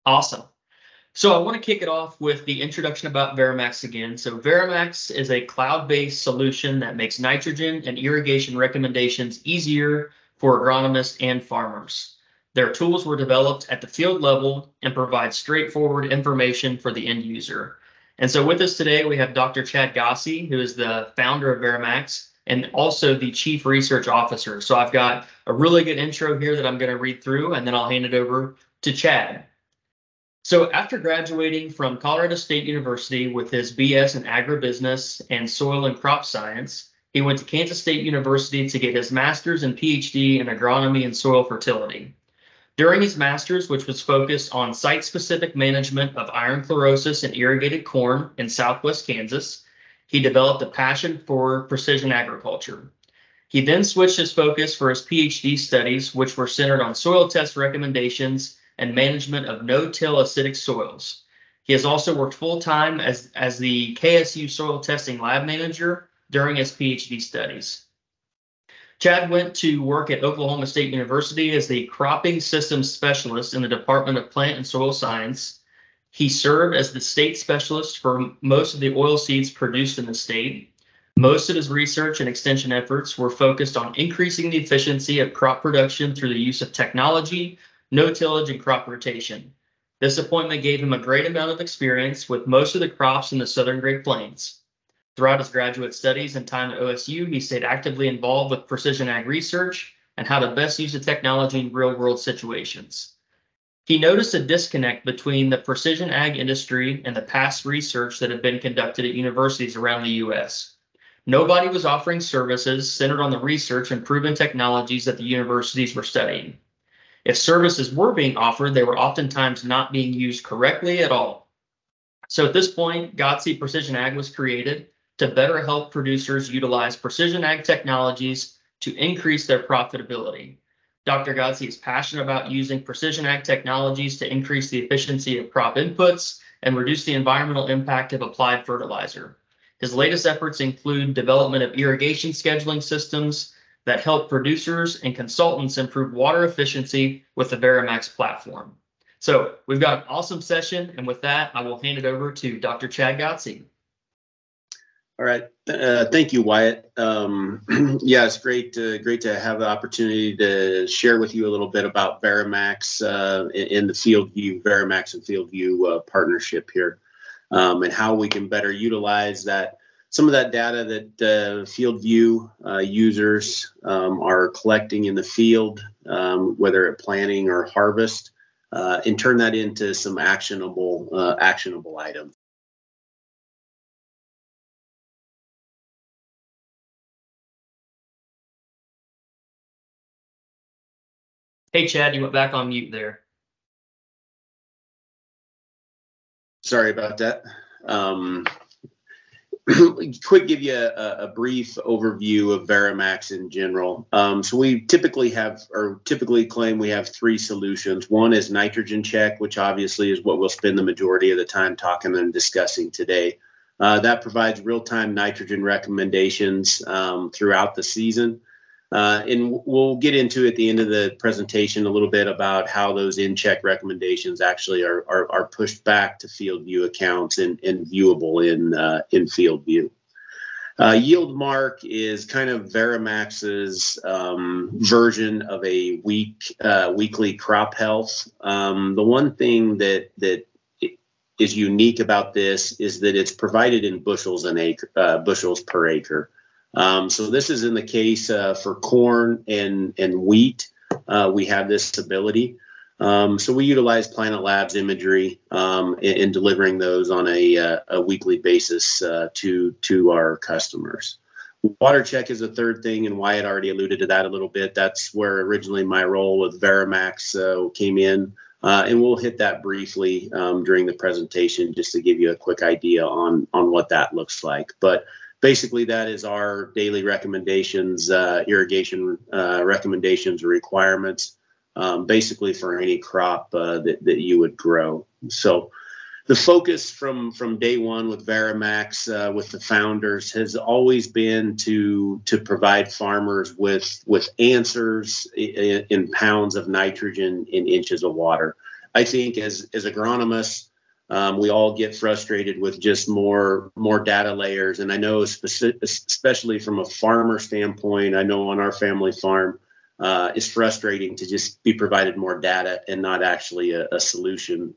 Awesome. So I want to kick it off with the introduction about VariMax again. So VariMax is a cloud-based solution that makes nitrogen and irrigation recommendations easier for agronomists and farmers. Their tools were developed at the field level and provide straightforward information for the end user. And so with us today, we have Dr. Chad Gossi, who is the founder of VariMax and also the Chief Research Officer. So I've got a really good intro here that I'm going to read through, and then I'll hand it over to Chad. So after graduating from Colorado State University with his BS in agribusiness and soil and crop science, he went to Kansas State University to get his master's and PhD in agronomy and soil fertility. During his master's, which was focused on site-specific management of iron chlorosis in irrigated corn in southwest Kansas, he developed a passion for precision agriculture. He then switched his focus for his PhD studies, which were centered on soil test recommendations and management of no-till acidic soils. He has also worked full-time as the KSU soil testing lab manager during his PhD studies. Chad went to work at Oklahoma State University as the cropping systems specialist in the Department of Plant and Soil Science. He served as the state specialist for most of the oil seeds produced in the state. Most of his research and extension efforts were focused on increasing the efficiency of crop production through the use of technology, no tillage, and crop rotation. This appointment gave him a great amount of experience with most of the crops in the Southern Great Plains. Throughout his graduate studies and time at OSU, he stayed actively involved with precision ag research and how to best use the technology in real-world situations. He noticed a disconnect between the precision ag industry and the past research that had been conducted at universities around the U.S. Nobody was offering services centered on the research and proven technologies that the universities were studying. If services were being offered, they were oftentimes not being used correctly at all. So at this point, Gossi Precision Ag was created to better help producers utilize precision ag technologies to increase their profitability. Dr. Gossi is passionate about using precision ag technologies to increase the efficiency of crop inputs and reduce the environmental impact of applied fertilizer. His latest efforts include development of irrigation scheduling systems that help producers and consultants improve water efficiency with the VariMax platform. So we've got an awesome session, and with that, I will hand it over to Dr. Chad Gossi. All right, thank you, Wyatt. Yeah, it's great to have the opportunity to share with you a little bit about VariMax in the FieldView, VariMax and FieldView partnership here, and how we can better utilize that. Some of that data that FieldView users are collecting in the field, whether at planting or harvest, and turn that into some actionable items. Hey, Chad, you went back on mute there. Sorry about that. Quick, give you a brief overview of VariMax in general. So we typically claim we have three solutions. One is nitrogen check, which obviously is what we'll spend the majority of the time talking and discussing today. That provides real-time nitrogen recommendations throughout the season. And we'll get into at the end of the presentation a little bit about how those in-check recommendations actually are pushed back to FieldView accounts and viewable in FieldView. Yield Mark is kind of VariMax's version of a weekly crop health. The one thing that is unique about this is that it's provided in bushels per acre. So this is in the case for corn and wheat. We have this ability. So we utilize Planet Labs imagery in delivering those on a weekly basis to our customers. Water check is a third thing, and Wyatt already alluded to that a little bit. That's where originally my role with VariMax came in, and we'll hit that briefly during the presentation just to give you a quick idea on what that looks like. But basically, that is our daily recommendations, irrigation recommendations or requirements, basically for any crop that you would grow. So the focus from day one with VariMax, with the founders, has always been to provide farmers with answers in pounds of nitrogen in inches of water. I think as agronomists, we all get frustrated with just more data layers. And I know especially from a farmer standpoint, I know on our family farm, it's frustrating to just be provided more data and not actually a solution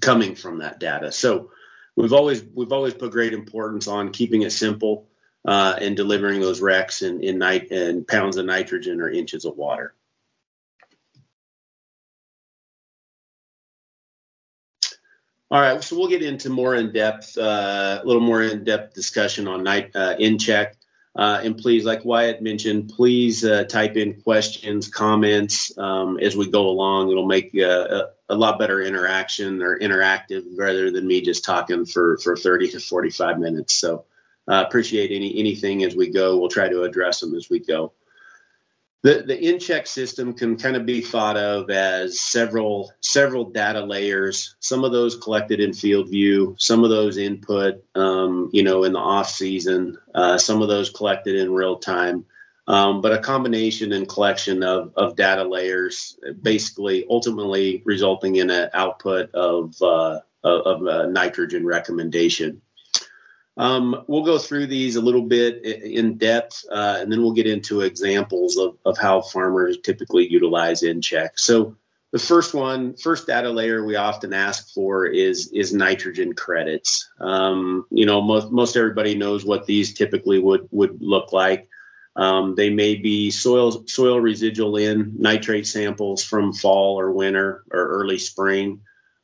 coming from that data. So we've always put great importance on keeping it simple and delivering those recs in pounds of nitrogen or inches of water. All right, so we'll get into more in-depth, a little more in-depth discussion on in-check. And please, like Wyatt mentioned, please type in questions, comments as we go along. It'll make a lot better interaction or interactive rather than me just talking for 30 to 45 minutes. So appreciate anything as we go. We'll try to address them as we go. The in-check system can kind of be thought of as several data layers. Some of those collected in FieldView, some of those input, in the off season, some of those collected in real time, but a combination and collection of data layers, basically ultimately resulting in an output of a nitrogen recommendation. We'll go through these a little bit in depth, and then we'll get into examples of how farmers typically utilize in-check. So the first data layer we often ask for is nitrogen credits. Most everybody knows what these typically would look like. They may be soil residual nitrate samples from fall or winter or early spring.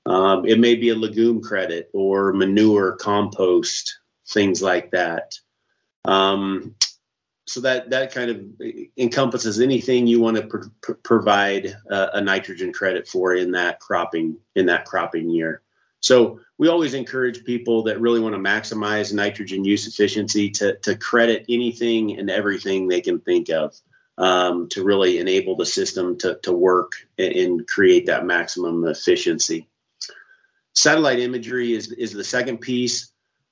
It may be a legume credit or manure, compost, things like that. So that kind of encompasses anything you want to provide a nitrogen credit for in that cropping year. So we always encourage people that really want to maximize nitrogen use efficiency to credit anything and everything they can think of to really enable the system to work and create that maximum efficiency. Satellite imagery is the second piece.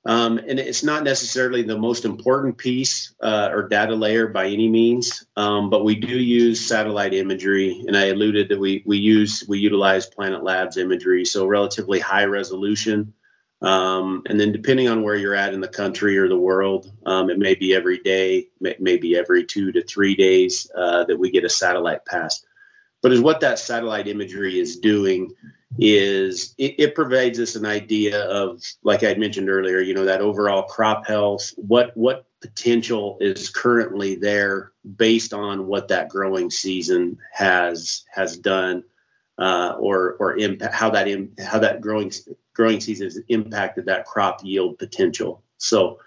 And it's not necessarily the most important piece or data layer by any means, but we do use satellite imagery. And I alluded that we utilize Planet Labs imagery, so relatively high resolution. And then depending on where you're at in the country or the world, it may be every day, maybe every 2 to 3 days that we get a satellite pass. But is what that satellite imagery is doing is it provides us an idea of, like I mentioned earlier, that overall crop health, what potential is currently there based on what that growing season has done, or impact, how that growing season has impacted that crop yield potential. So,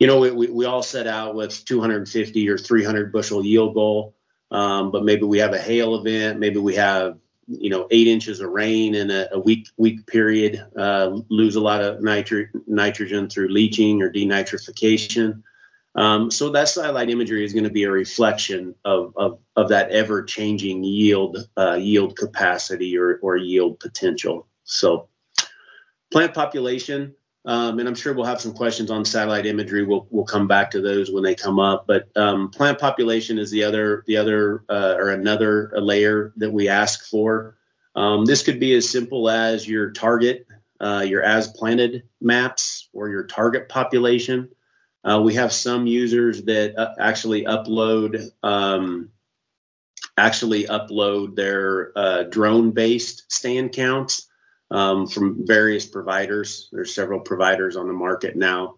we all set out with 250 or 300 bushel yield goal, but maybe we have a hail event, maybe we have 8 inches of rain in a week period, lose a lot of nitrogen through leaching or denitrification. So that satellite imagery is going to be a reflection of that ever-changing yield capacity or yield potential. So plant population, and I'm sure we'll have some questions on satellite imagery. We'll come back to those when they come up. But plant population is the other or another layer that we ask for. This could be as simple as your target, your as planted maps, or your target population. We have some users that actually upload their drone-based stand counts from various providers. There's several providers on the market now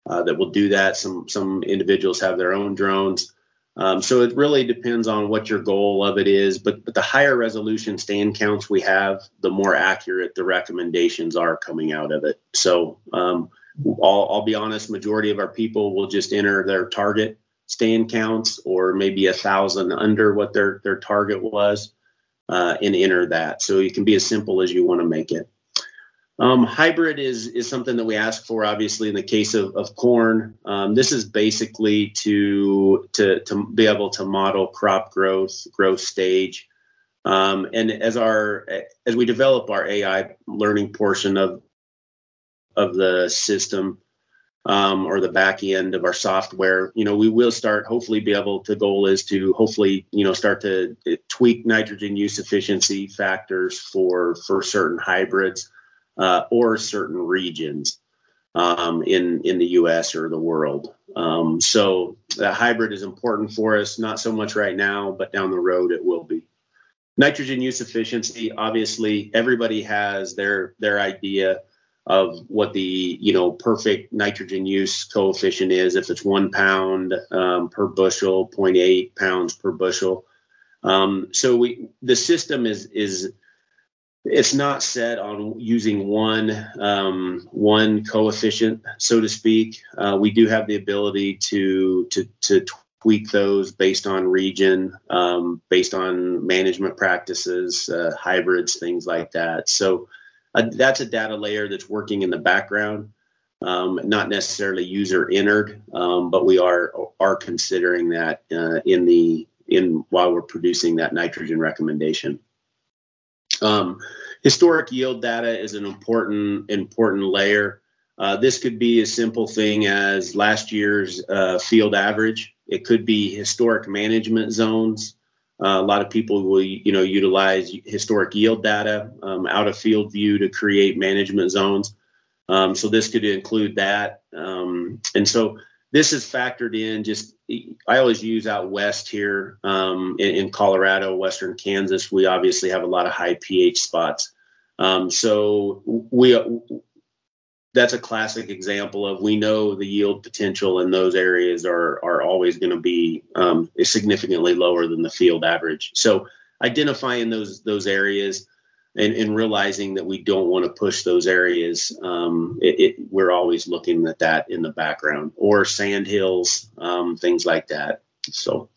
that will do that. Some individuals have their own drones. So it really depends on what your goal of it is. But the higher resolution stand counts we have, the more accurate the recommendations are coming out of it. So I'll be honest, majority of our people will just enter their target stand counts, or maybe 1,000 under what their target was, and enter that. So it can be as simple as you want to make it. Hybrid is something that we ask for, obviously, in the case of corn. This is basically to be able to model crop growth stage. And as we develop our AI learning portion of the system, or the back end of our software, we will start, hopefully be able to, goal is to hopefully, start to tweak nitrogen use efficiency factors for certain hybrids or certain regions in the U.S. or the world. So the hybrid is important for us, not so much right now, but down the road it will be. Nitrogen use efficiency, obviously, everybody has their idea of what the perfect nitrogen use coefficient is. If it's 1 pound per bushel, 0.8 pounds per bushel. So the system is it's not set on using one coefficient, so to speak. We do have the ability to tweak those based on region, based on management practices, hybrids, things like that. So that's a data layer that's working in the background, not necessarily user entered, but we are considering that while we're producing that nitrogen recommendation. Historic yield data is an important layer. This could be a simple thing as last year's field average. It could be historic management zones. A lot of people will, utilize historic yield data out of FieldView to create management zones. So this could include that. And so this is factored in. I always use out west here in Colorado, western Kansas. We obviously have a lot of high pH spots. So that's a classic example of, we know the yield potential in those areas are always going to be significantly lower than the field average. So identifying those areas and realizing that we don't want to push those areas, we're always looking at that in the background, or sand hills, things like that. So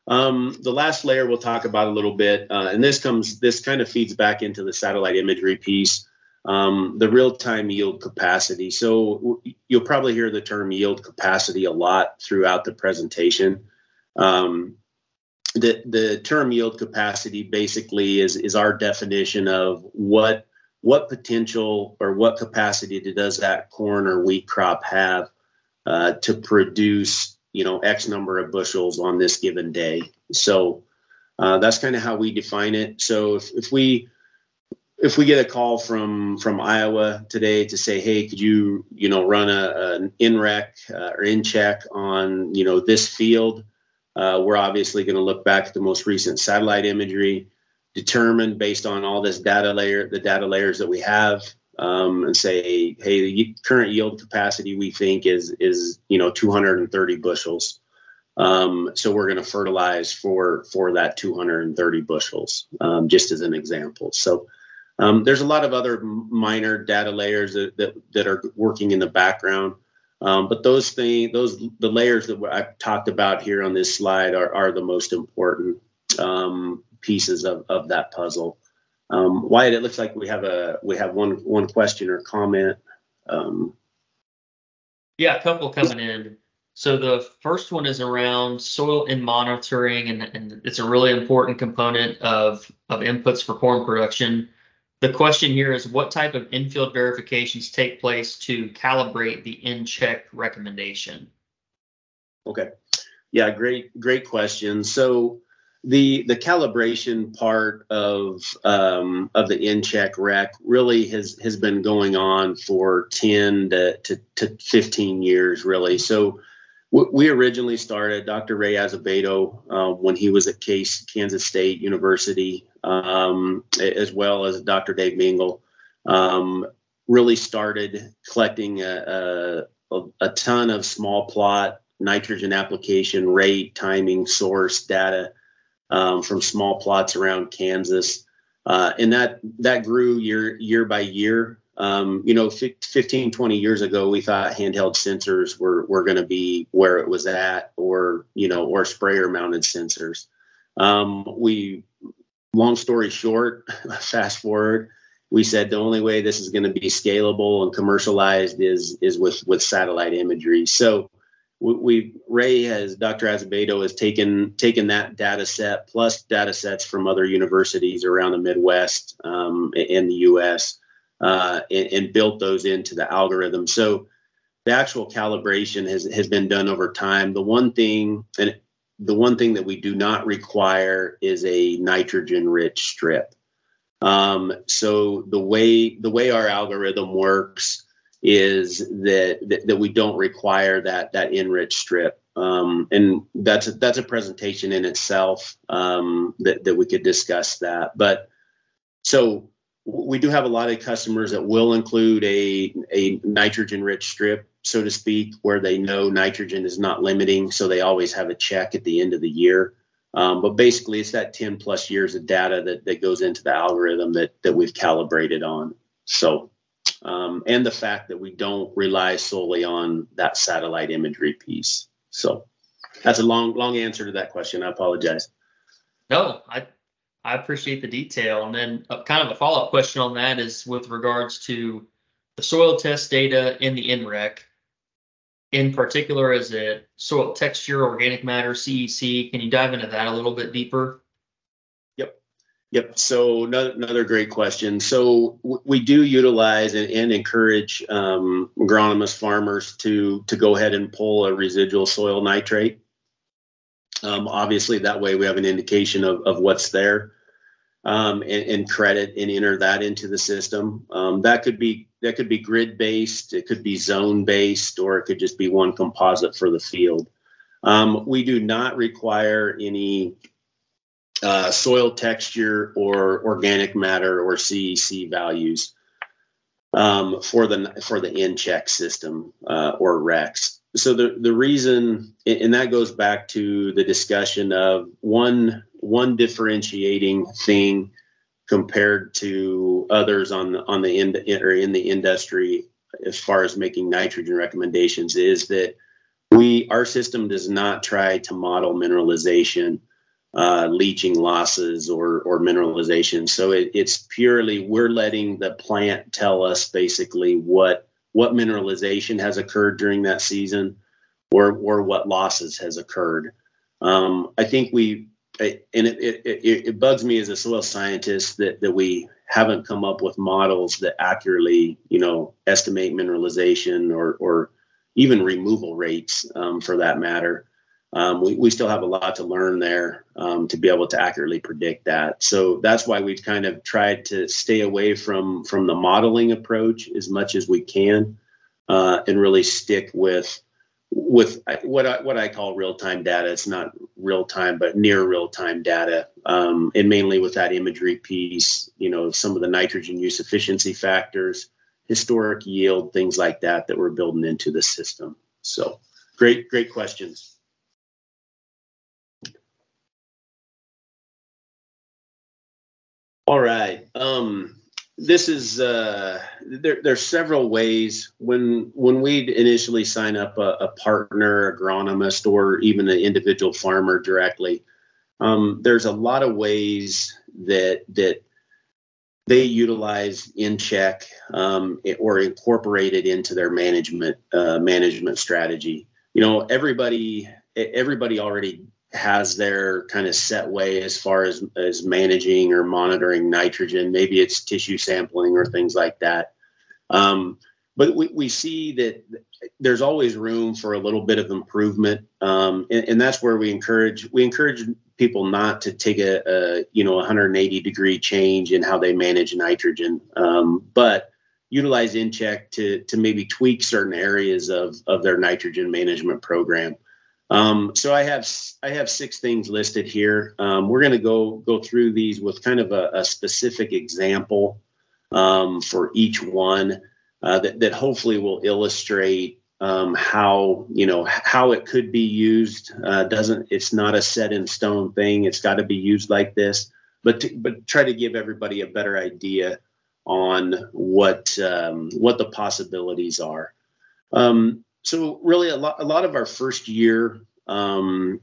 the last layer we'll talk about a little bit, and this kind of feeds back into the satellite imagery piece. The real-time yield capacity. So you'll probably hear the term yield capacity a lot throughout the presentation. The term yield capacity basically is our definition of what potential or what capacity does that corn or wheat crop have to produce, X number of bushels on this given day. So that's kind of how we define it. So if we get a call from Iowa today to say, hey, could you run an in-rec or in-check on this field, we're obviously going to look back at the most recent satellite imagery, determine based on all this the data layers that we have, and say, hey, the current yield capacity we think is 230 bushels. So we're going to fertilize for that 230 bushels, just as an example. So there's a lot of other minor data layers that are working in the background, but the layers that I've talked about here on this slide are the most important pieces of that puzzle. Wyatt, it looks like we have one question or comment. Yeah, a couple coming in. So the first one is around soil and monitoring, and it's a really important component of inputs for corn production. The question here is, what type of in-field verifications take place to calibrate the in-check recommendation? Okay. Yeah, great question. So the calibration part of the in-check rec really has been going on for 10 to 15 years, really. So we originally started, Dr. Ray Azevedo, when he was at Kansas State University, as well as Dr. Dave Mingle, really started collecting a ton of small plot nitrogen application rate, timing, source data from small plots around Kansas. And that grew year by year. 15, 20 years ago, we thought handheld sensors were going to be where it was at, or sprayer mounted sensors. Long story short, fast forward, we said the only way this is going to be scalable and commercialized is with satellite imagery. So Dr. Azevedo has taken that data set plus data sets from other universities around the Midwest and the US, and built those into the algorithm. So the actual calibration has been done over time. The one thing, and the one thing that we do not require is a nitrogen-rich strip. So the way our algorithm works is that we don't require that enriched strip, and that's a presentation in itself, that we could discuss that. But so we do have a lot of customers that will include a nitrogen-rich strip, so to speak, where they know nitrogen is not limiting, so they always have a check at the end of the year. But basically, it's that 10 plus years of data that goes into the algorithm that we've calibrated on. So, and the fact that we don't rely solely on that satellite imagery piece. So that's a long answer to that question. I apologize. No, I appreciate the detail. And then kind of a follow-up question on that is with regards to the soil test data in the NREC. In particular, is it soil texture, organic matter, CEC? Can you dive into that a little bit deeper? Yep. So another great question. So we do utilize and encourage agronomist farmers to go ahead and pull a residual soil nitrate. Obviously, that way we have an indication of what's there, and credit and enter that into the system. That could be grid based, it could be zone based, or it could just be one composite for the field. We do not require any soil texture or organic matter or CEC values for the in-check system or REX. So the reason, and that goes back to the discussion of one differentiating thing compared to others in the industry as far as making nitrogen recommendations, is that our system does not try to model mineralization, leaching losses or mineralization. So it's purely, we're letting the plant tell us basically what mineralization has occurred during that season or what losses has occurred. I think it bugs me as a soil scientist that we haven't come up with models that accurately, estimate mineralization or even removal rates, for that matter. We still have a lot to learn there, to be able to accurately predict that. So that's why we've kind of tried to stay away from the modeling approach as much as we can, and really stick with what I call real-time data. It's not real-time, but near real-time data, and mainly with that imagery piece, some of the nitrogen use efficiency factors, historic yield, things like that we're building into the system. So great questions. All right. This is there's several ways when we initially sign up a partner agronomist or even an individual farmer directly. There's a lot of ways that they utilize in-check or incorporate it into their management strategy. Everybody already has their kind of set way as far as managing or monitoring nitrogen. Maybe it's tissue sampling or things like that. But we see that there's always room for a little bit of improvement. And that's where we encourage people not to take a 180 degree change in how they manage nitrogen, but utilize in-check to maybe tweak certain areas of their nitrogen management program. So I have 6 things listed here. We're going to go through these with kind of a specific example for each one that hopefully will illustrate how it could be used. It's not a set in stone thing. It's got to be used like this, but try to give everybody a better idea on what the possibilities are. So really a lot of our first year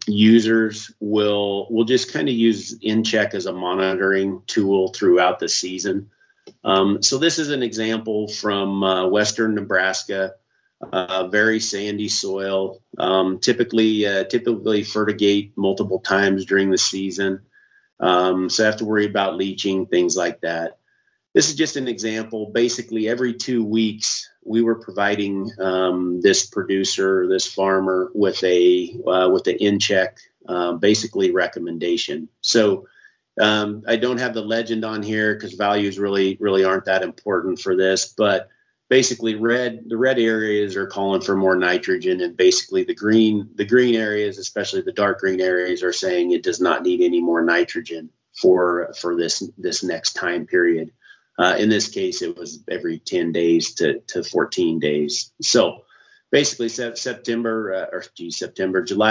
users will just kind of use in-check as a monitoring tool throughout the season. So this is an example from western Nebraska, very sandy soil, typically fertigate multiple times during the season. So I have to worry about leaching, things like that. This is just an example. Basically, every 2 weeks, we were providing this producer, this farmer, with a in-check basically recommendation. So I don't have the legend on here because values really aren't that important for this, but basically the red areas are calling for more nitrogen, and basically the green areas, especially the dark green areas, are saying it does not need any more nitrogen for this next time period. In this case, it was every 10 days to 14 days. So basically July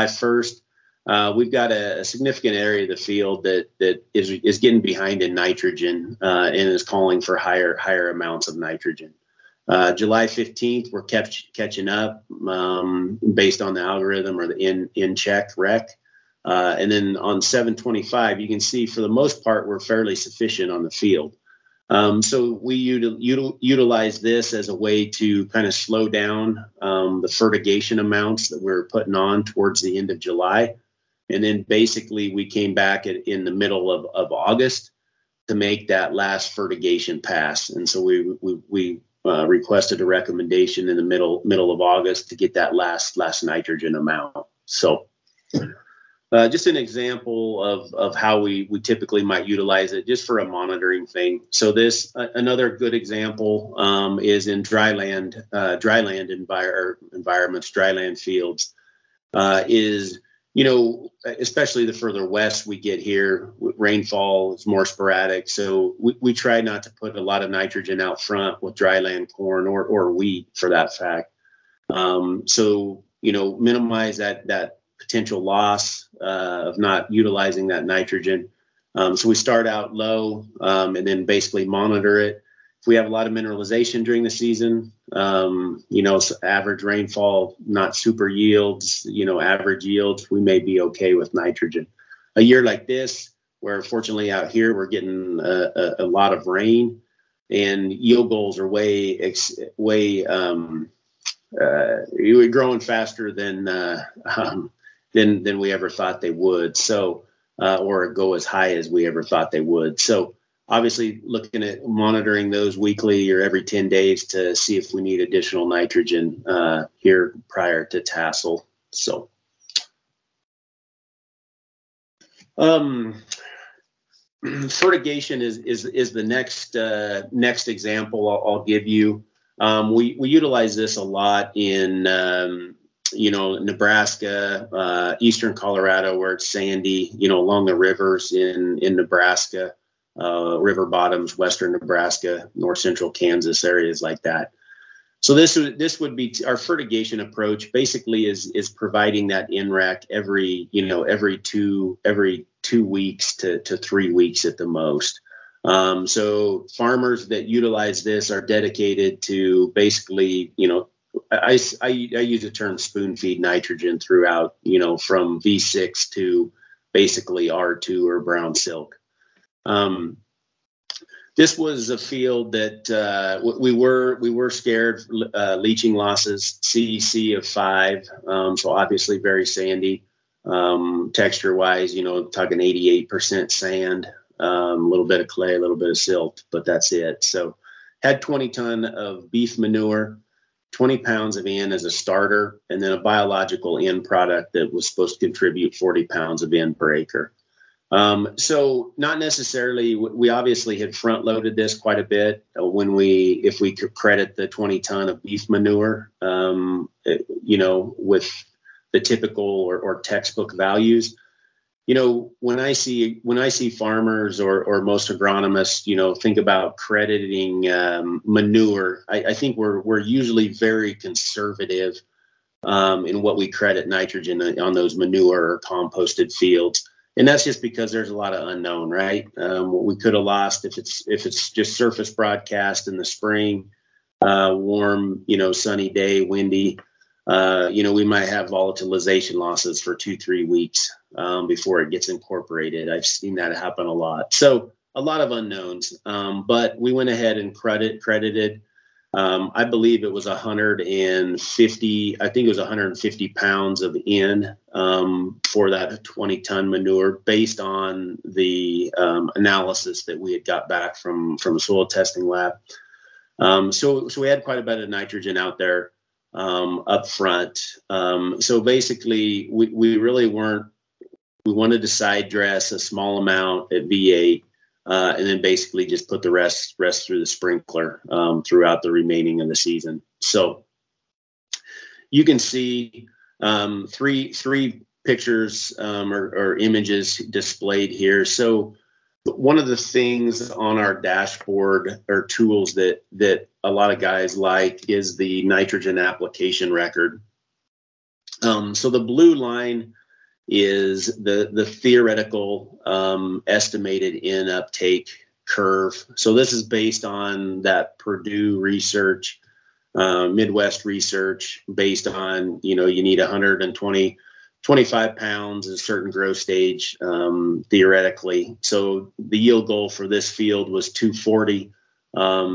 1st, we've got a significant area of the field that is getting behind in nitrogen and is calling for higher amounts of nitrogen. July 15th, we're catching up based on the algorithm or the in check rec. And then on 7/25, you can see for the most part, we're fairly sufficient on the field. So we utilize this as a way to kind of slow down the fertigation amounts that we're putting on towards the end of July. And then basically we came back in the middle of August to make that last fertigation pass. And so we requested a recommendation in the middle of August to get that last nitrogen amount. So just an example of how we typically might utilize it just for a monitoring thing. So this another good example is in dryland environments, dryland fields, is, you know, especially the further west we get here, rainfall is more sporadic. So we try not to put a lot of nitrogen out front with dryland corn or wheat for that fact. So, you know, minimize that potential loss of not utilizing that nitrogen. So we start out low and then basically monitor it. If we have a lot of mineralization during the season, you know, so average rainfall, not super yields, you know, average yields, we may be okay with nitrogen. A year like this, where fortunately out here we're getting a lot of rain and yield goals are we're growing faster than we ever thought they would. So, or go as high as we ever thought they would. So obviously looking at monitoring those weekly or every 10 days to see if we need additional nitrogen here prior to tassel. So, fertigation is the next example I'll give you. We utilize this a lot in you know, Nebraska, eastern Colorado, where it's sandy, you know, along the rivers in Nebraska, river bottoms, western Nebraska, north central Kansas, areas like that. So this would be our fertigation approach. Basically, is providing that NRAC every 2 weeks to 3 weeks at the most. So farmers that utilize this are dedicated to basically, you know, I use the term spoon feed nitrogen throughout, you know, from V6 to basically R2 or brown silk. This was a field that we were scared leaching losses, CEC of 5, so obviously very sandy. Texture wise, you know, talking 88% sand, a little bit of clay, a little bit of silt, but that's it. So had 20 ton of beef manure, 20 pounds of N as a starter, and then a biological end product that was supposed to contribute 40 pounds of N per acre. So not necessarily, we obviously had front loaded this quite a bit if we could credit the 20 ton of beef manure, you know, with the typical or textbook values. You know, when I see farmers or most agronomists, you know, think about crediting manure, I think we're usually very conservative in what we credit nitrogen on those manure or composted fields, and that's just because there's a lot of unknown, right? What we could have lost if it's just surface broadcast in the spring, warm, you know, sunny day, windy. You know, we might have volatilization losses for 2-3 weeks before it gets incorporated. I've seen that happen a lot. So a lot of unknowns, but we went ahead and credited. I believe it was 150. I think it was 150 pounds of N for that 20 ton manure, based on the analysis that we had got back from a soil testing lab. So we had quite a bit of nitrogen out there up front. So basically we really weren't We wanted to side dress a small amount at V8, and then basically just put the rest through the sprinkler throughout the remaining of the season. So you can see three pictures or images displayed here. So one of the things on our dashboard or tools that a lot of guys like is the nitrogen application record. So the blue line is the theoretical estimated in uptake curve. So this is based on that Purdue research, Midwest research, based on, you need 25 pounds at a certain growth stage, theoretically. So the yield goal for this field was 240.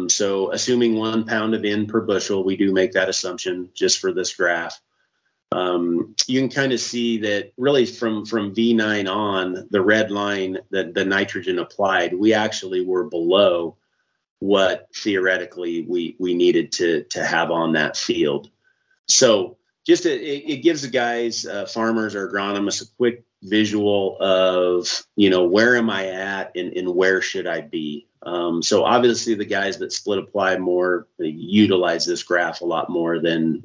So assuming 1 pound of N per bushel, we do make that assumption just for this graph. You can kind of see that really from V9 on, the red line, that the nitrogen applied, we actually were below what theoretically we needed to have on that field. So just it gives the guys, farmers or agronomists, a quick visual of, where am I at and where should I be? So obviously the guys that split apply more, they utilize this graph a lot more than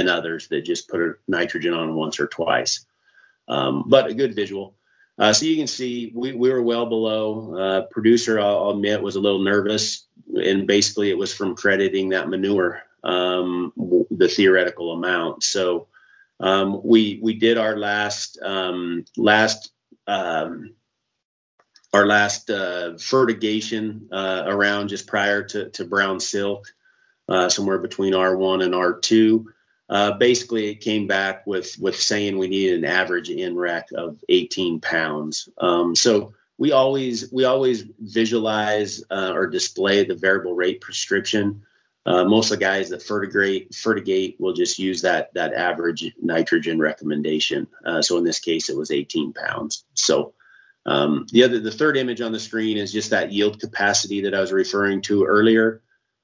others that just put a nitrogen on once or twice. But a good visual. So you can see we were well below. Producer, I'll admit, was a little nervous, and basically it was from crediting that manure, the theoretical amount. So we did our last fertigation around just prior to brown silk, somewhere between R1 and R2. Basically, it came back with saying we needed an average NREC of 18 pounds. So we always visualize or display the variable rate prescription. Most of the guys that fertigate will just use that average nitrogen recommendation. So in this case, it was 18 pounds. So the third image on the screen is just that yield capacity that I was referring to earlier.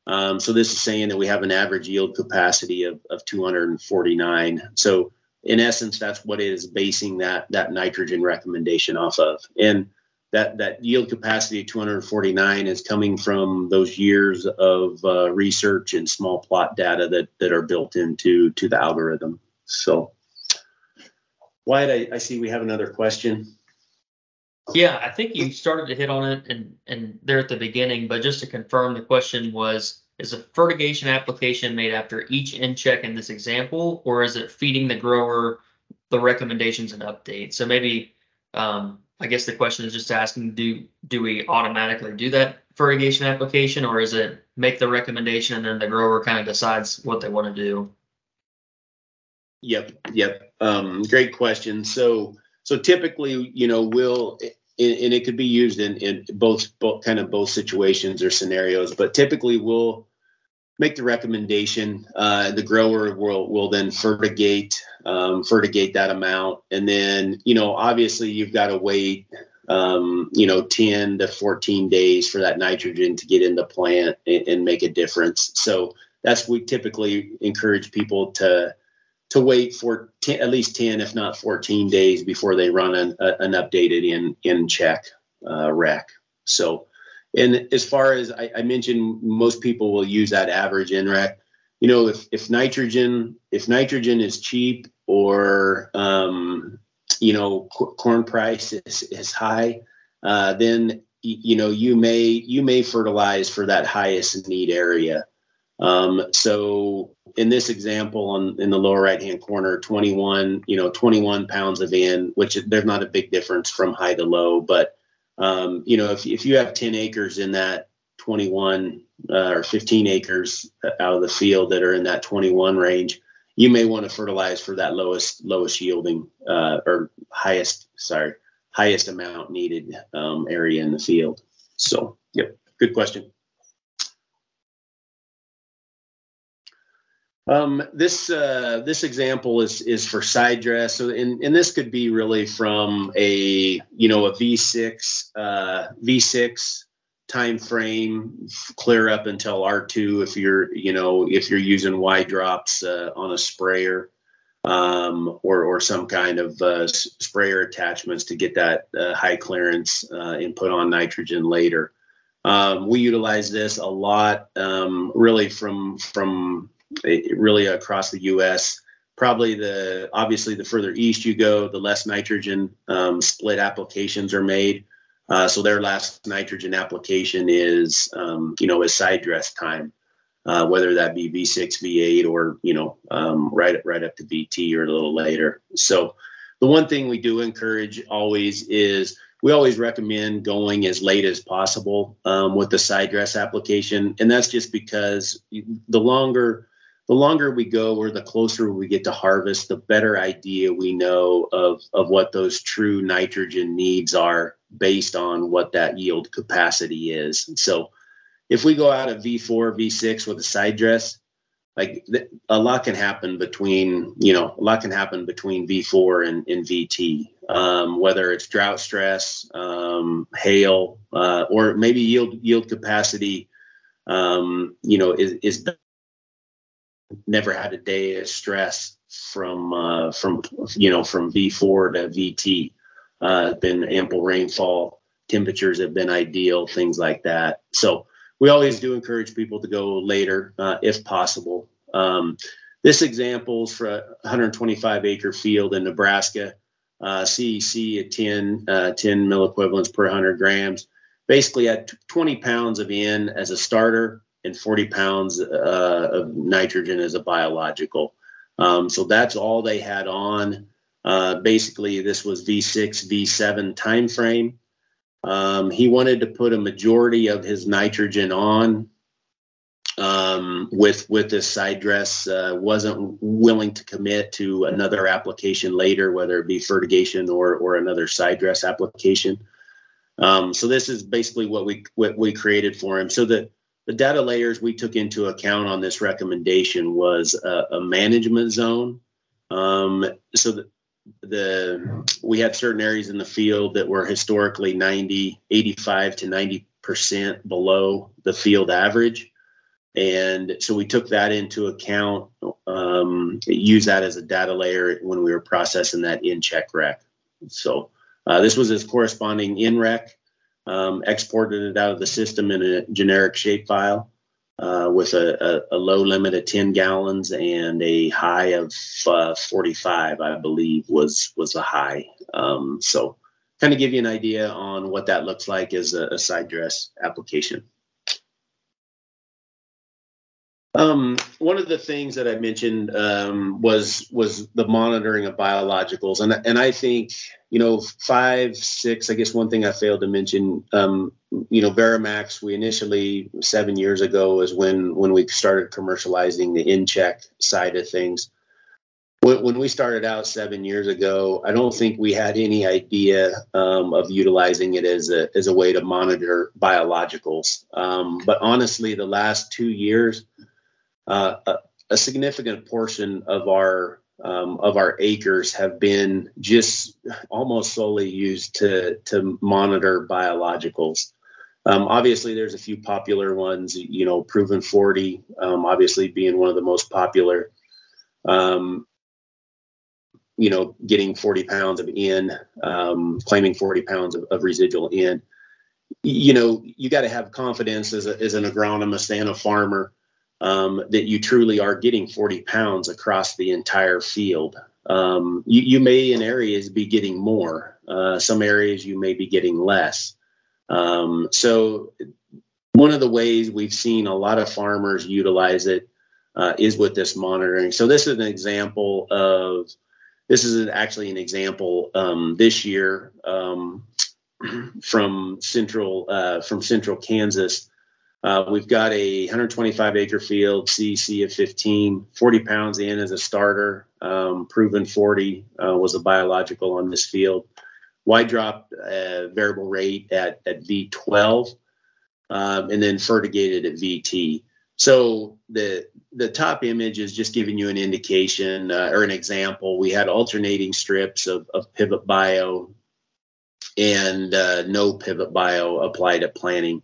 So this is saying that we have an average yield capacity of 249. So in essence, that's what it is basing that nitrogen recommendation off of. And that yield capacity of 249 is coming from those years of research and small plot data that are built into the algorithm. So Wyatt, I see we have another question. Yeah, I think you started to hit on it and there at the beginning, but just to confirm, the question was, is a fertigation application made after each in-check in this example, or is it feeding the grower the recommendations and updates? So maybe, I guess the question is just asking, do we automatically do that fertigation application, or is it make the recommendation and then the grower kind of decides what they want to do? Yep. Great question. So typically, we'll, and it could be used in both situations or scenarios, but typically we'll make the recommendation. The grower will then fertigate that amount, and then obviously you've got to wait 10 to 14 days for that nitrogen to get in the plant and make a difference. So we typically encourage people to wait for at least 10, if not 14 days before they run an updated in-check rec. So, and as far as I mentioned, most people will use that average NREC. If nitrogen is cheap, or corn price is high, then you may fertilize for that highest need area. So in this example, in the lower right hand corner, 21 pounds of N, which there's not a big difference from high to low, but if you have 10 acres in that 21 or 15 acres out of the field that are in that 21 range, you may want to fertilize for that lowest yielding or highest amount needed area in the field. So, yep, good question. This example is for Sidedress. So, and this could be really from a V6 time frame clear up until R2 if you're using Y drops on a sprayer. or some kind of sprayer attachments to get that high clearance and put on nitrogen later. We utilize this a lot, really from really across the U.S. Probably obviously the further east you go, the less nitrogen split applications are made. So their last nitrogen application is Sidedress time, whether that be V6, V8, or right up to VT or a little later. So the one thing we do encourage always is we always recommend going as late as possible with the Sidedress application, and that's just because the longer we go or the closer we get to harvest, the better idea we know of what those true nitrogen needs are based on what that yield capacity is. So if we go out of V4, V6 with a Sidedress, like a lot can happen between V4 and VT, whether it's drought stress, hail, or maybe yield capacity, is never had a day of stress from V4 to VT. Been ample rainfall, temperatures have been ideal, things like that. So we always do encourage people to go later if possible. This example is for a 125 acre field in Nebraska. CEC at 10 milliequivalents per 100 grams. Basically had 20 pounds of N as a starter and 40 pounds of nitrogen as a biological. So that's all they had on. Basically, this was V6, V7 time frame. He wanted to put a majority of his nitrogen on with this Sidedress. Wasn't willing to commit to another application later, whether it be fertigation or another Sidedress application. So this is basically what we created for him. So the data layers we took into account on this recommendation was a management zone. So we had certain areas in the field that were historically 85 to 90% below the field average. And so we took that into account, use that as a data layer when we were processing that in-check rec. So this was his corresponding in-rec, exported it out of the system in a generic shapefile with a low limit of 10 gallons and a high of 45, I believe was the high. So kind of give you an idea on what that looks like as a Sidedress application. One of the things that I mentioned was the monitoring of biologicals, and I think 5, 6. I guess one thing I failed to mention, VariMax. We initially 7 years ago is when we started commercializing the in-check side of things. When we started out 7 years ago, I don't think we had any idea of utilizing it as a way to monitor biologicals. But honestly, the last 2 years. A significant portion of our acres have been just almost solely used to monitor biologicals. Obviously, there's a few popular ones. Proven 40, obviously being one of the most popular. Getting 40 pounds of N, claiming 40 pounds of residual N. You got to have confidence as an agronomist and a farmer. That you truly are getting 40 pounds across the entire field. You may in areas be getting more. Some areas you may be getting less. So one of the ways we've seen a lot of farmers utilize it is with this monitoring. So this is actually an example this year from central Kansas. We've got a 125 acre field, CEC of 15, 40 pounds in as a starter, proven 40 was a biological on this field. Wide drop variable rate at V12, and then fertigated at VT. So the top image is just giving you an indication or an example. We had alternating strips of pivot bio and no pivot bio applied at planting.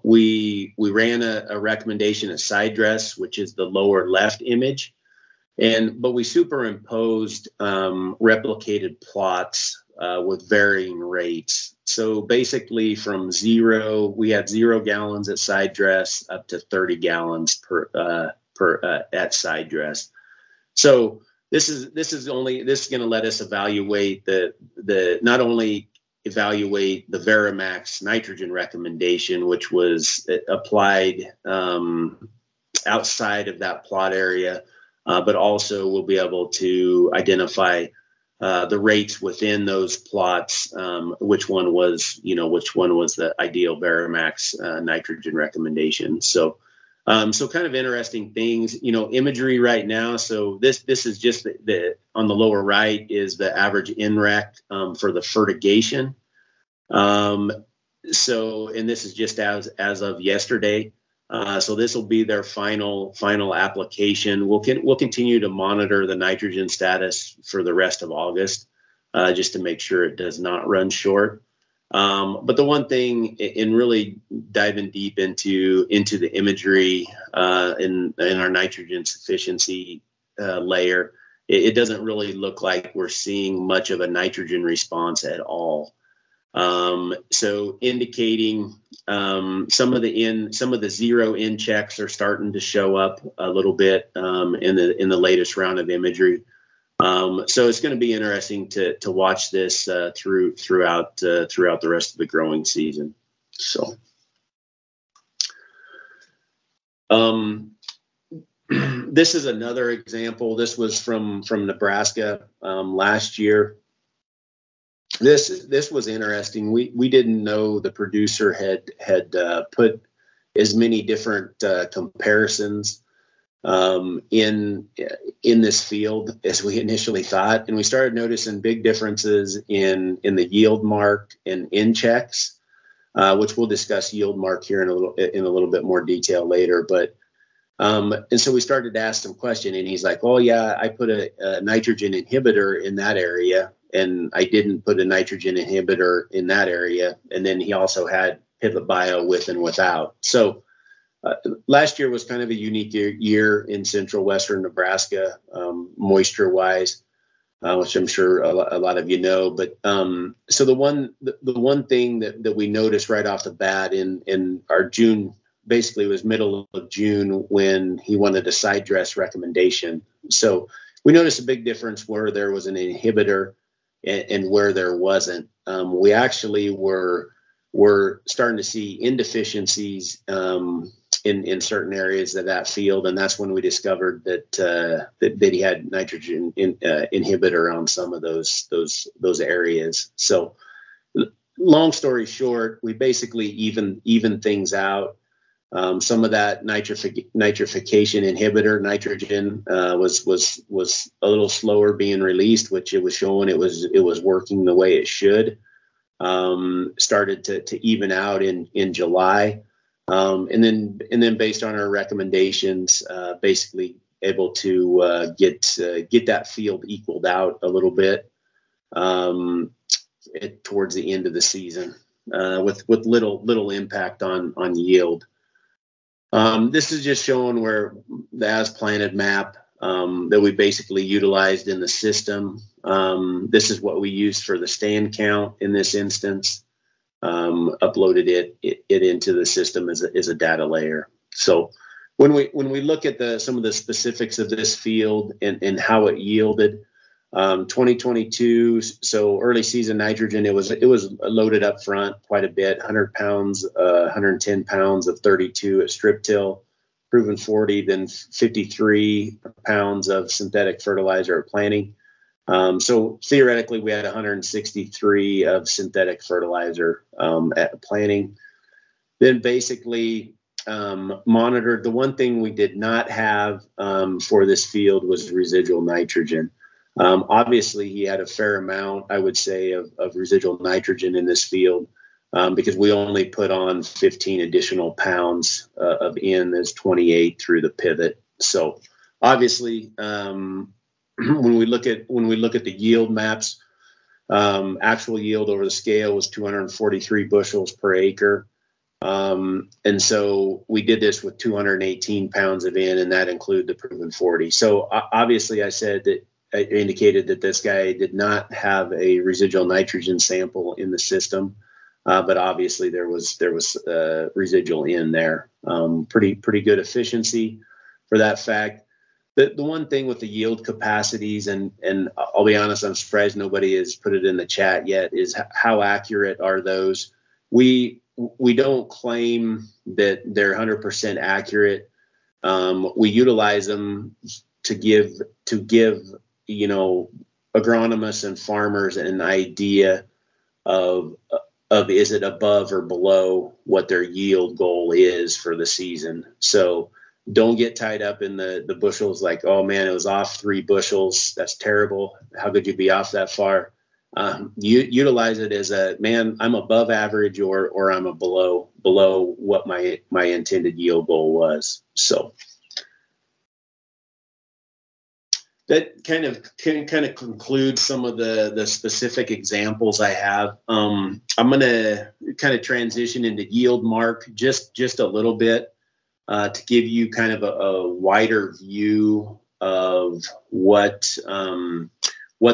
We ran a recommendation at Sidedress, which is the lower left image. But we superimposed replicated plots with varying rates. So basically from zero, we had 0 gallons at Sidedress up to 30 gallons per at Sidedress. So this is going to let us evaluate not only evaluate the VariMax nitrogen recommendation, which was applied outside of that plot area, but also we'll be able to identify the rates within those plots, which one was the ideal VariMax nitrogen recommendation. So kind of interesting things, imagery right now. So this is just on the lower right is the average NREC for the Fertigation. And this is just as of yesterday. So this will be their final application. We'll continue to monitor the nitrogen status for the rest of August, just to make sure it does not run short. But the one thing, in really diving deep into the imagery in our nitrogen sufficiency layer, it doesn't really look like we're seeing much of a nitrogen response at all. So indicating some of the 0 in checks are starting to show up a little bit in the latest round of imagery. So it's going to be interesting to watch this throughout the rest of the growing season. So this is another example. This was from Nebraska last year. This was interesting. We didn't know the producer had put as many different comparisons in this field as we initially thought, and we started noticing big differences in the yield mark and in checks, which we'll discuss yield mark here in a little bit more detail later. But and so we started to ask some question, and he's like, "Oh yeah, I put a nitrogen inhibitor in that area, and I didn't put a nitrogen inhibitor in that area." And then he also had Pivot Bio with and without. So last year was kind of a unique year in central western Nebraska, moisture-wise, which I'm sure a lot of you know. But so the one thing that we noticed right off the bat in our June, basically it was middle of June when he wanted a Sidedress recommendation. So we noticed a big difference where there was an inhibitor and where there wasn't. We actually were starting to see indeficiencies in certain areas of that field, and that's when we discovered that he had nitrogen inhibitor on some of those areas. So, long story short, we basically even things out. Some of that nitrification inhibitor nitrogen was a little slower being released, which it was showing it was working the way it should. Started to even out in July. And then based on our recommendations, basically able to get that field equaled out a little bit towards the end of the season, with little impact on yield. This is just showing where the as planted map that we basically utilized in the system. This is what we used for the stand count in this instance. Uploaded it into the system as a data layer. So when we look at some of the specifics of this field and how it yielded, 2022, so early season nitrogen, it was loaded up front quite a bit, 100 pounds, 110 pounds of 32 at strip till, proven 40, then 53 pounds of synthetic fertilizer at planting. So theoretically, we had 163 of synthetic fertilizer at planting. Then basically monitored. The one thing we did not have for this field was residual nitrogen. Obviously, he had a fair amount, I would say, of residual nitrogen in this field because we only put on 15 additional pounds of N as 28 through the pivot. So obviously, when we look at the yield maps, actual yield over the scale was 243 bushels per acre. And so we did this with 218 pounds of N, and that included the proven 40. So obviously I said that I indicated that this guy did not have a residual nitrogen sample in the system, but obviously there was residual N there. Pretty good efficiency for that fact. The one thing with the yield capacities, and I'll be honest, I'm surprised nobody has put it in the chat yet, is how accurate are those? We don't claim that they're 100% accurate. We utilize them to give agronomists and farmers an idea of is it above or below what their yield goal is for the season. So don't get tied up in the bushels like, oh man, it was off 3 bushels. That's terrible. How could you be off that far? You utilize it as a, man, I'm above average or I'm below what my intended yield goal was. So that kind of concludes some of the specific examples I have. I'm going to kind of transition into yield mark just a little bit to give you kind of a wider view of what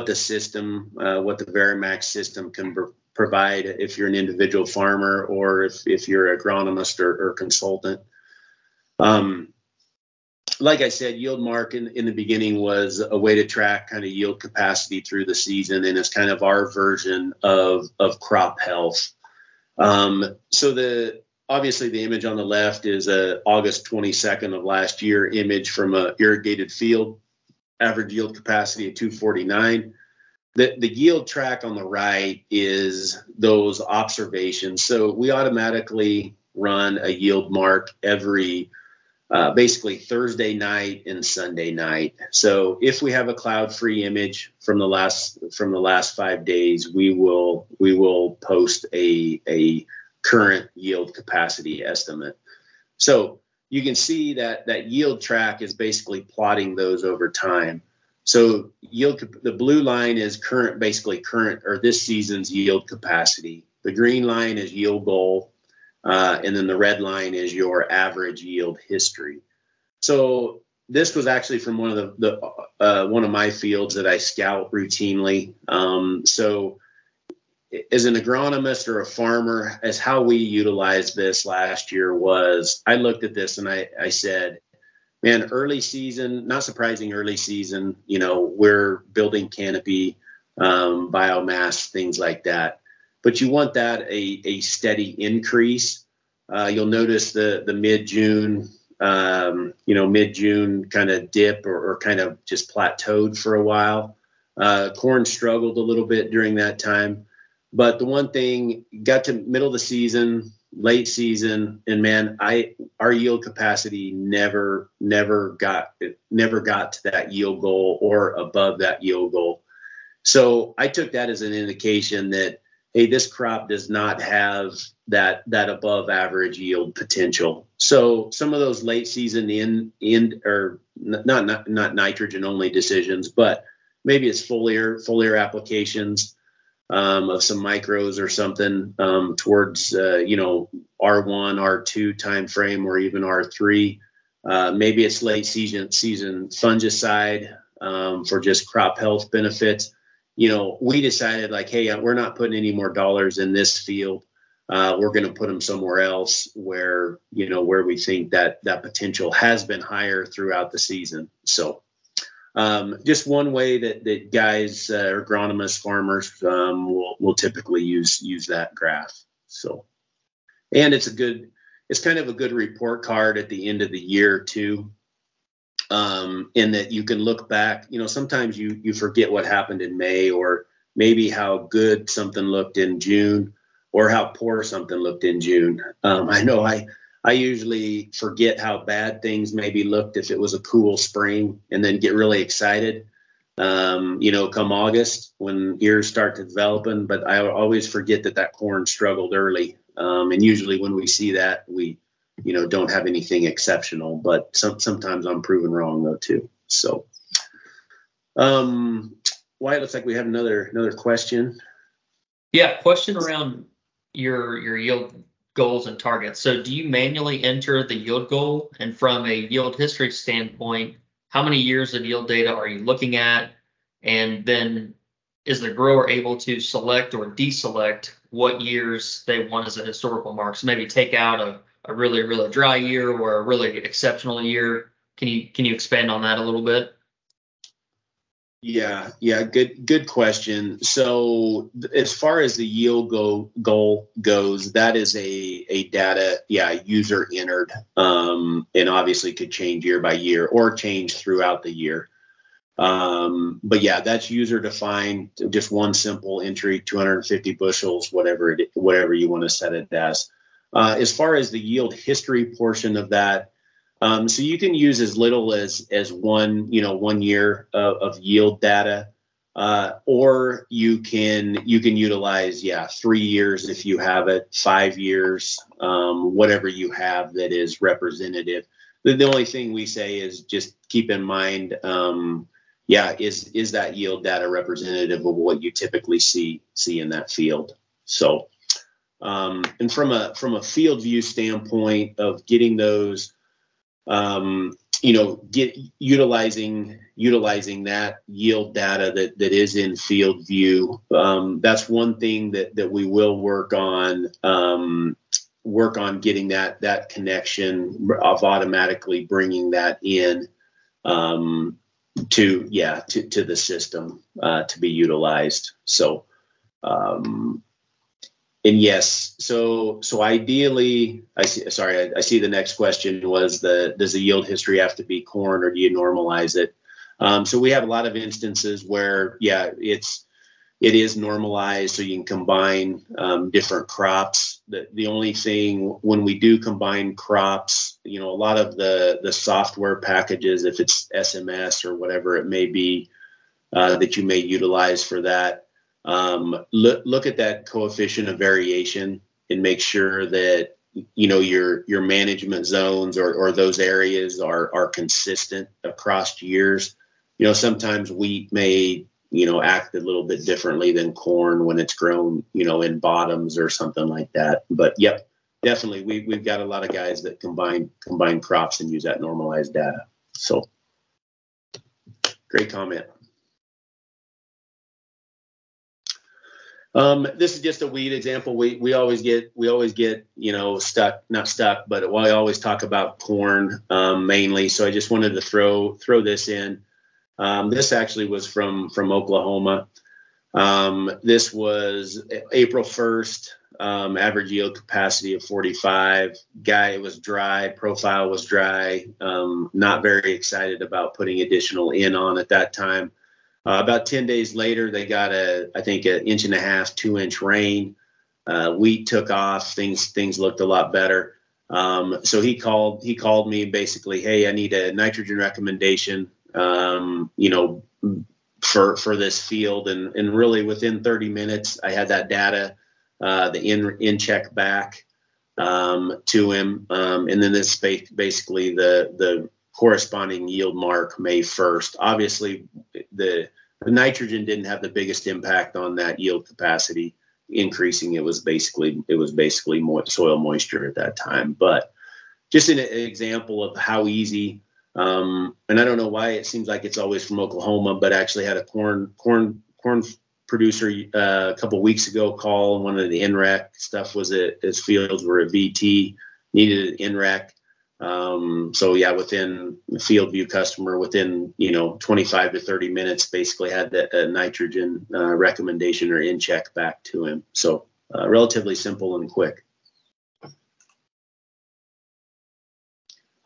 the system, what the VariMax system can provide if you're an individual farmer or if you're an agronomist or consultant. Like I said, yield mark in the beginning was a way to track kind of yield capacity through the season, and it's kind of our version of crop health. So obviously the image on the left is a August 22nd of last year image from a irrigated field, average yield capacity of 249. The yield track on the right is those observations. So we automatically run a yield mark every basically Thursday night and Sunday night. So if we have a cloud-free image from the last 5 days, we will post a current yield capacity estimate. So you can see that yield track is basically plotting those over time. So the blue line is current or this season's yield capacity. The green line is yield goal. And then the red line is your average yield history. So this was actually from one of my fields that I scout routinely. So as an agronomist or a farmer, as how we utilized this last year was, I looked at this and I said, man, early season, not surprising early season, we're building canopy, biomass, things like that. But you want that a steady increase. You'll notice the mid-June, mid-June kind of dip or kind of just plateaued for a while. Corn struggled a little bit during that time. But the one thing, got to middle of the season, late season, and man, our yield capacity never got to that yield goal or above that yield goal. So I took that as an indication that, hey, this crop does not have that above average yield potential. So some of those late season or not nitrogen only decisions, but maybe it's foliar applications of some micros or something towards R1, R2 time frame or even R3. Maybe it's late season fungicide for just crop health benefits. We decided like, hey, we're not putting any more dollars in this field. We're going to put them somewhere else where we think that potential has been higher throughout the season. So just one way that guys, agronomists, farmers will typically use that graph. So, and it's kind of a good report card at the end of the year too. In that you can look back, sometimes you forget what happened in May or maybe how good something looked in June or how poor something looked in June. I know I usually forget how bad things maybe looked if it was a cool spring and then get really excited, come August when ears start to developing, but I always forget that corn struggled early. And usually when we see that, we don't have anything exceptional, but sometimes I'm proven wrong though too. So, Wyatt, looks like we have another question. Yeah, question around your yield goals and targets. So do you manually enter the yield goal? And from a yield history standpoint, how many years of yield data are you looking at? And then is the grower able to select or deselect what years they want as a historical mark? So maybe take out a really, really dry year or a really exceptional year. Can you expand on that a little bit? Yeah, good question. So as far as the yield goal goes, that is a data, user entered, and obviously could change year by year or change throughout the year. But yeah, that's user defined, just one simple entry, 250 bushels, whatever you want to set it as. As far as the yield history portion of that, so you can use as little as 1 year of yield data, or you can utilize 3 years if you have it, 5 years, whatever you have that is representative. The only thing we say is just keep in mind, is that yield data representative of what you typically see in that field? So, and from a field view standpoint of getting those, utilizing that yield data that is in field view. That's one thing that we will work on getting that connection of automatically bringing that in, to the system, to be utilized. So, and yes, so ideally, I see the next question was does the yield history have to be corn or do you normalize it? So we have a lot of instances where, it is normalized, so you can combine different crops. The only thing when we do combine crops, a lot of the software packages, if it's SMS or whatever it may be, that you may utilize for that, look at that coefficient of variation and make sure that your management zones or those areas are consistent across years. Sometimes wheat may act a little bit differently than corn when it's grown in bottoms or something like that. But yep, definitely we've got a lot of guys that combine crops and use that normalized data. So great comment. This is just a weed example. We always get not stuck, but I always talk about corn mainly. So I just wanted to throw this in. This actually was from Oklahoma. This was April 1st. Average yield capacity of 45. It was dry. Profile was dry. Not very excited about putting additional in on at that time. About 10 days later, they got I think an 1.5 inch, 2 inch rain. Wheat took off. Things looked a lot better. So he called me basically, hey, I need a nitrogen recommendation, for this field. And really within 30 minutes, I had that data, the in check back, to him. And then this basically the corresponding yield mark May 1st. Obviously, the nitrogen didn't have the biggest impact on that yield capacity increasing. It was basically soil moisture at that time. But just an example of how easy. And I don't know why it seems like it's always from Oklahoma, but I actually had a corn producer a couple weeks ago call. One of the NREC stuff was his fields were a VT, needed an NREC. So yeah, within the FieldView customer, within 25 to 30 minutes, basically had a nitrogen recommendation or in check back to him. So relatively simple and quick.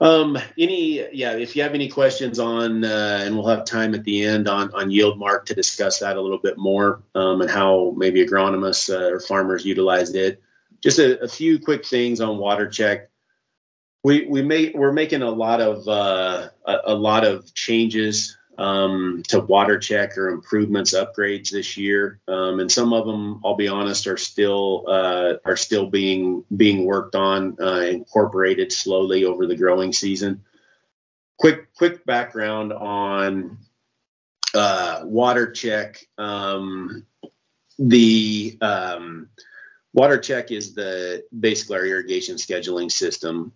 If you have any questions on, and we'll have time at the end on yield mark to discuss that a little bit more, and how maybe agronomists or farmers utilized it. Just a few quick things on water check. We're making a lot of changes to water check or improvements, upgrades this year, and some of them, I'll be honest, are still being worked on, incorporated slowly over the growing season. Quick background on water check. WaterCheck is basically our irrigation scheduling system.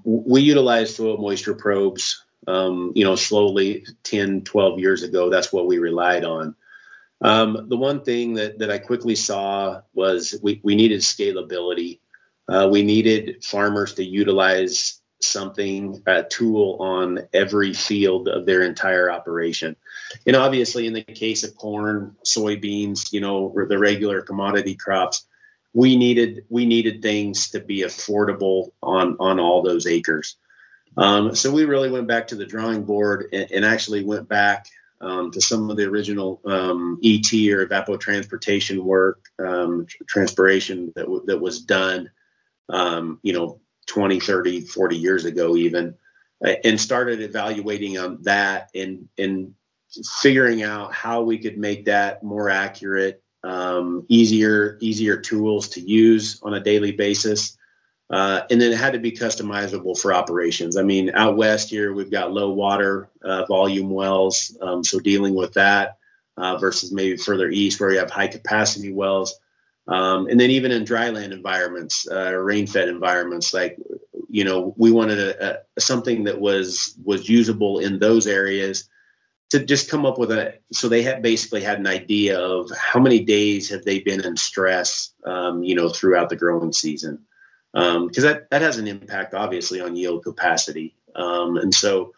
We utilize soil moisture probes, slowly 10, 12 years ago. That's what we relied on. The one thing that I quickly saw was we needed scalability. We needed farmers to utilize a tool on every field of their entire operation. And obviously in the case of corn, soybeans, the regular commodity crops, we needed things to be affordable on all those acres. So we really went back to the drawing board and actually went back to some of the original ET or evapotranspiration work, transpiration that was done, 20, 30, 40 years ago even, and started evaluating on that and figuring out how we could make that more accurate, easier tools to use on a daily basis. And then it had to be customizable for operations. I mean, out west here, we've got low water volume wells. So dealing with that versus maybe further east where you have high capacity wells. And then even in dryland environments, rain-fed environments, like, we wanted something that was usable in those areas to just come up with so they basically had an idea of how many days have they been in stress, throughout the growing season. Because that has an impact, obviously, on yield capacity. And so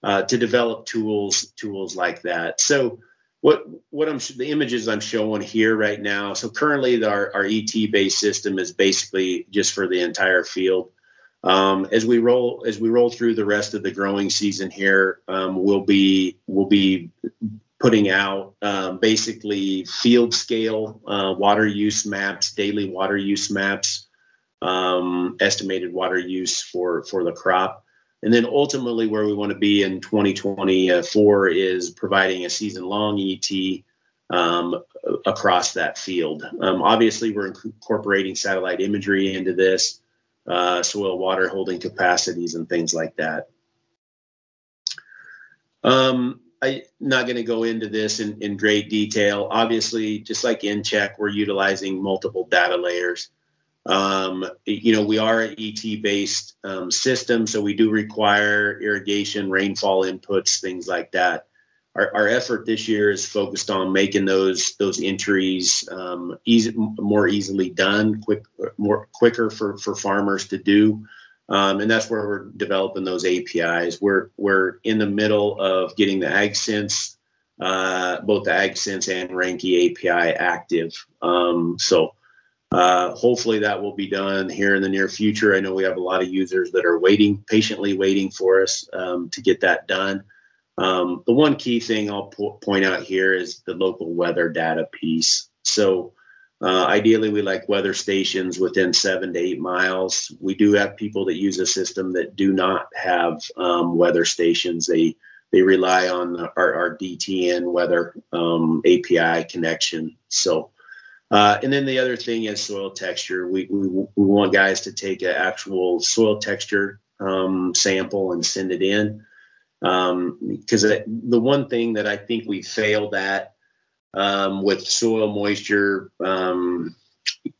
to develop tools like that. So the images I'm showing here right now. So currently our ET-based system is basically just for the entire field. As we roll through the rest of the growing season here, we'll be putting out basically field scale water use maps, daily water use maps, estimated water use for the crop. And then ultimately where we want to be in 2024 is providing a season-long ET across that field. Obviously, we're incorporating satellite imagery into this, soil water holding capacities and things like that. I'm not going to go into this in great detail. Obviously, just like InCheck, we're utilizing multiple data layers. We are an ET-based system, so we do require irrigation, rainfall inputs, things like that. Our effort this year is focused on making those entries more easily done, quicker for farmers to do, and that's where we're developing those APIs. We're in the middle of getting the AgSense, both the AgSense and Ranky API active. Hopefully that will be done here in the near future. I know we have a lot of users that are patiently waiting for us to get that done. The one key thing I'll point out here is the local weather data piece. So ideally, we like weather stations within 7 to 8 miles. We do have people that use a system that do not have weather stations. They rely on our DTN weather API connection. So. And then the other thing is soil texture. We want guys to take an actual soil texture sample and send it in. Because the one thing that I think we failed at with soil moisture,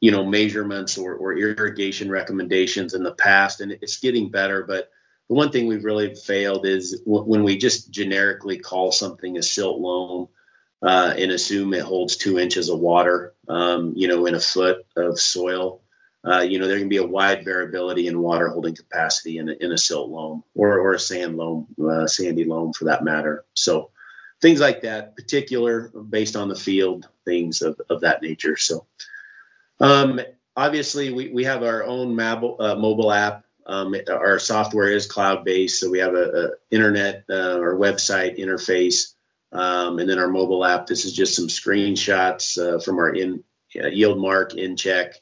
measurements or irrigation recommendations in the past, and it's getting better, but the one thing we've really failed is when we just generically call something a silt loam, and assume it holds 2 inches of water, in a foot of soil. There can be a wide variability in water holding capacity in a silt loam or a sand loam, sandy loam for that matter. So things like that, particular based on the field, things of that nature. So obviously we have our own mobile app. Our software is cloud-based, so we have a internet or website interface. And then our mobile app, this is just some screenshots from our yield mark InCheck.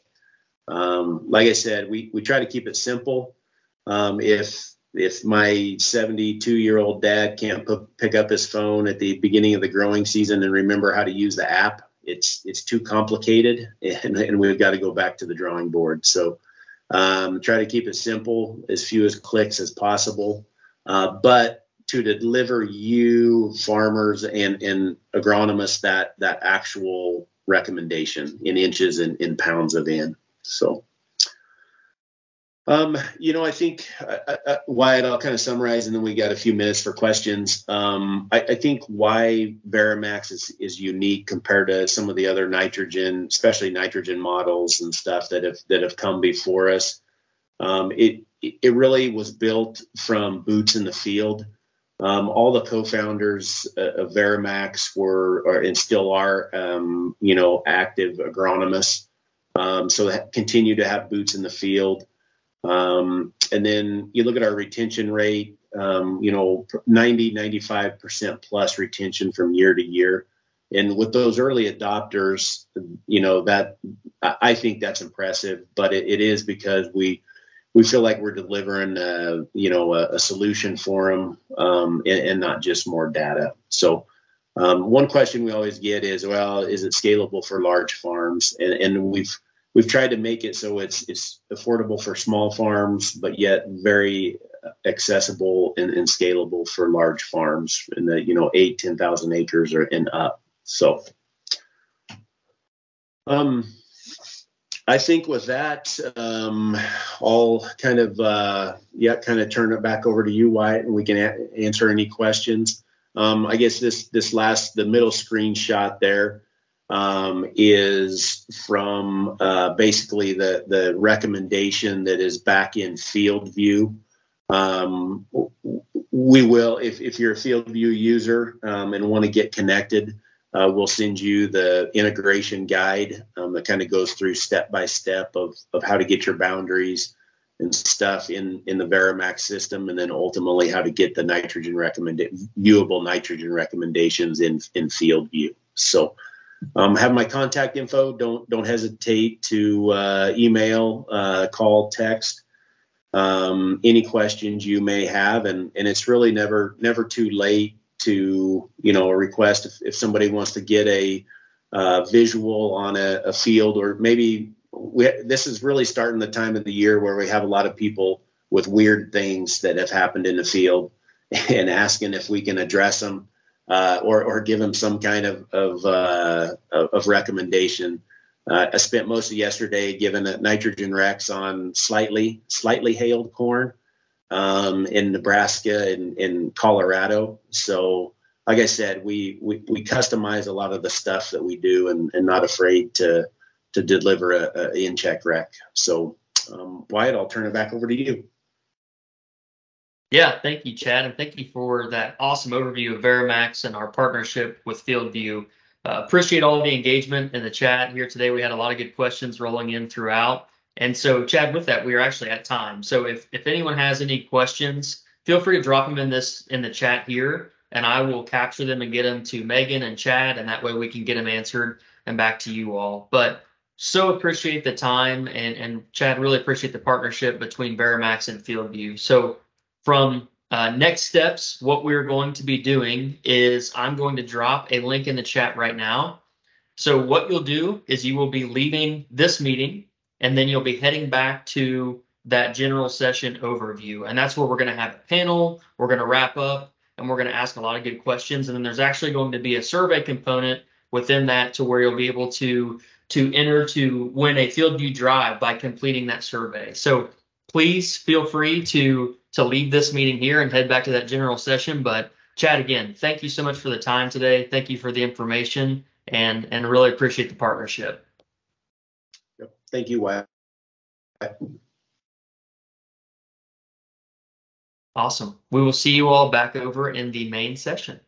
Like I said, we try to keep it simple. If my 72-year-old dad can't pick up his phone at the beginning of the growing season and remember how to use the app, it's too complicated, and we've got to go back to the drawing board. So try to keep it simple, as few as clicks as possible, but to deliver you farmers and agronomists that actual recommendation in inches and in pounds of N. So, I think, Wyatt, I'll kind of summarize, and then we got a few minutes for questions. I think why VariMax is unique compared to some of the other nitrogen, especially nitrogen models and stuff that have come before us. It really was built from boots in the field. All the co-founders of VariMax were and still are, active agronomists. So they continue to have boots in the field. And then you look at our retention rate, 90-95% plus retention from year to year. And with those early adopters, that I think that's impressive, but it is because we feel like we're delivering a solution for them, and not just more data. So one question we always get is, well, is it scalable for large farms? And we've tried to make it so it's affordable for small farms, but yet very accessible and scalable for large farms in the 8-10,000 acres or and up. So I think with that, I'll kind of turn it back over to you, Wyatt, and we can answer any questions. I guess the middle screenshot there is from basically the recommendation that is back in FieldView. We will, if you're a FieldView user and want to get connected, we'll send you the integration guide that kind of goes through step by step of how to get your boundaries and stuff in the VariMax system, and then ultimately how to get the viewable nitrogen recommendations in FieldView. So have my contact info. Don't hesitate to email, call, text any questions you may have, and it's really never too late to a request if somebody wants to get a visual on a field, or maybe this is really starting the time of the year where we have a lot of people with weird things that have happened in the field and asking if we can address them or give them some kind of recommendation. I spent most of yesterday giving a nitrogen recs on slightly hailed corn in Nebraska and in Colorado. So like I said, we customize a lot of the stuff that we do, and not afraid to deliver a in-check rec. So Wyatt, I'll turn it back over to you. Yeah, thank you, Chad, and thank you for that awesome overview of VariMax and our partnership with FieldView. Appreciate all of the engagement in the chat here today. We had a lot of good questions rolling in throughout. And so, Chad, with that, we are actually at time. So if anyone has any questions, feel free to drop them in the chat here, and I will capture them and get them to Megan and Chad, and that way we can get them answered and back to you all. But so appreciate the time, and Chad, really appreciate the partnership between VariMax and FieldView. So from next steps, what we're going to be doing is I'm going to drop a link in the chat right now. So what you'll do is you will be leaving this meeting, and then you'll be heading back to that general session overview. And that's where we're going to have a panel, we're going to wrap up, and we're going to ask a lot of good questions. And then there's actually going to be a survey component within that to where you'll be able to enter to win a FieldView drive by completing that survey. So please feel free to leave this meeting here and head back to that general session. But Chad, again, thank you so much for the time today. Thank you for the information, and really appreciate the partnership. Yep. Thank you, Wyatt. Awesome. We will see you all back over in the main session.